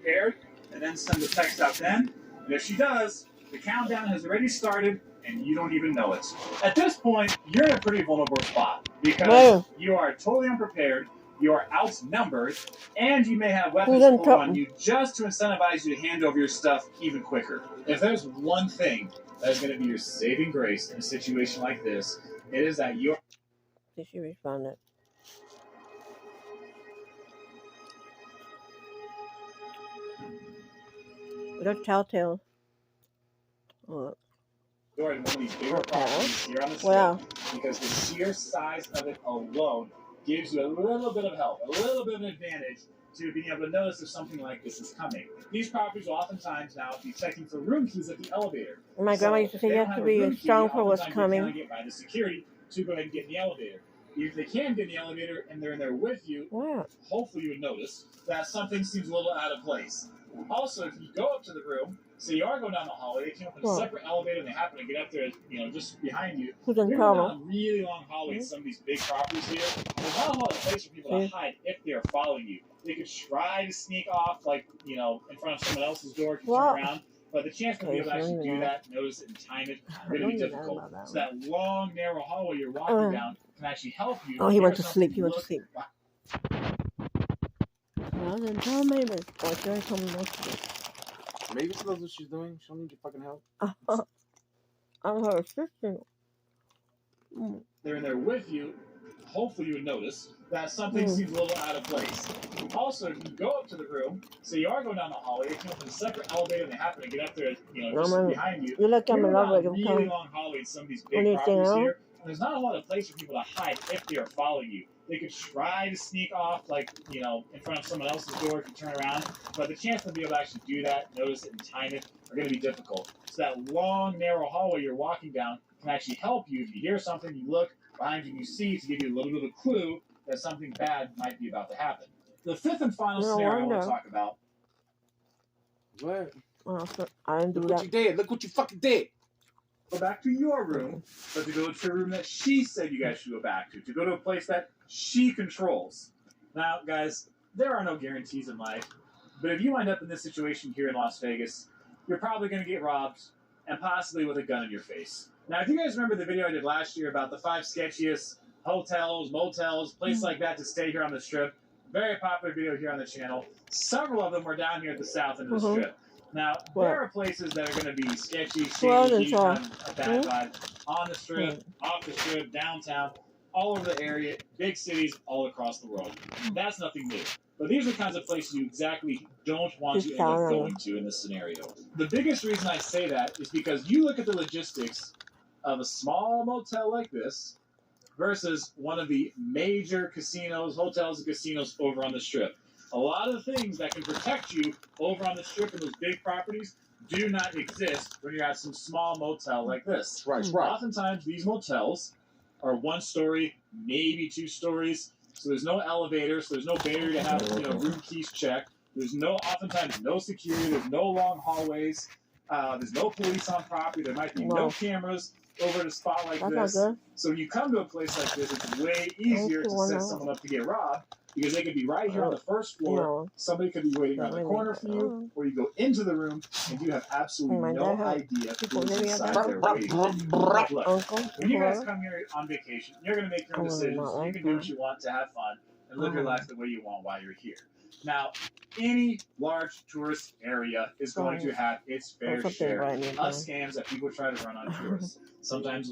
unprepared and then send the text out then. And if she does, the countdown has already started and you don't even know it. At this point, you're in a pretty vulnerable spot because you are totally unprepared, you are outnumbered, and you may have weapons pulled on you just to incentivize you to hand over your stuff even quicker. If there's one thing that is going to be your saving grace in a situation like this, it is that you're... Did she responded? They're telltale. You're in one of these bigger properties here on the strip because the sheer size of it alone gives you a little bit of help, a little bit of an advantage to being able to notice if something like this is coming. These properties will oftentimes now be checking for room keys at the elevator. My grandma used to say you have to be strong for what's coming. They get by the security to go ahead and get in the elevator. If they can get in the elevator and they're in there with you, hopefully you would notice that something seems a little out of place. Also, if you go up to the room, so you are going down the hallway, they came up in a separate elevator and they happen to get up there, just behind you. You're going down a really long hallway in some of these big properties here. There's not a lot of place for people to hide if they're following you. They could try to sneak off, like, in front of someone else's door to turn around. But the chance for people to actually do that, notice it, and time it, is going to be difficult. So that long, narrow hallway you're walking down can actually help you. Oh, he went to sleep. He went to sleep. Well, then tell Mavis. Or should I tell me what to do? Mavis knows what she's doing. She don't need your fucking help. I'm her assistant. They're in there with you. Hopefully you would notice that something seems a little out of place. Also, if you go up to the room, so you are going down the hallway, they come up in a separate elevator and they happen to get up there, just behind you. You look at me, love, a really long hallway in some of these big properties here. And there's not a lot of place for people to hide if they are following you. They could try to sneak off, like, in front of someone else's door to turn around, but the chance to be able to actually do that, notice it, and time it are going to be difficult. So that long, narrow hallway you're walking down can actually help you. If you hear something, you look behind you, and you see to give you a little bit of a clue that something bad might be about to happen. The fifth and final scenario I want to talk about. What? I didn't do Look that. what you did. Look what you fucking did. Go back to your room, but to go to a room that she said you guys should go back to go to a place that she controls. Now, guys, there are no guarantees in life, but if you wind up in this situation here in Las Vegas, you're probably going to get robbed, and possibly with a gun in your face. Now, if you guys remember the video I did last year about the 5 sketchiest hotels, motels, places like that to stay here on the Strip, very popular video here on the channel. Several of them were down here at the south end of the Strip. Now, there are places that are going to be sketchy, shady, kind of a bad vibe on the Strip, off the Strip, downtown, all over the area, big cities all across the world. That's nothing new. But these are the kinds of places you exactly don't want to end up going to in this scenario. The biggest reason I say that is because you look at the logistics of a small motel like this versus one of the major casinos, hotels and casinos over on the Strip. A lot of the things that can protect you over on the Strip and those big properties do not exist when you're at some small motel like this. Right. Oftentimes, these motels are 1 story, maybe 2 stories. So there's no elevator, so there's no barrier to have room keys checked. There's oftentimes no security. There's no long hallways. There's no police on property. There might be no cameras over at a spot like this. So when you come to a place like this, it's way easier to set someone up to get robbed because they could be right here on the first floor. Somebody could be waiting around the corner for you, or you go into the room and you have absolutely no idea who's inside there waiting for you. Look, when you guys come here on vacation, you're going to make your own decisions. You can do what you want to have fun and live your life the way you want while you're here. Now, any large tourist area is going to have its fair share of scams that people try to run on tourists. Sometimes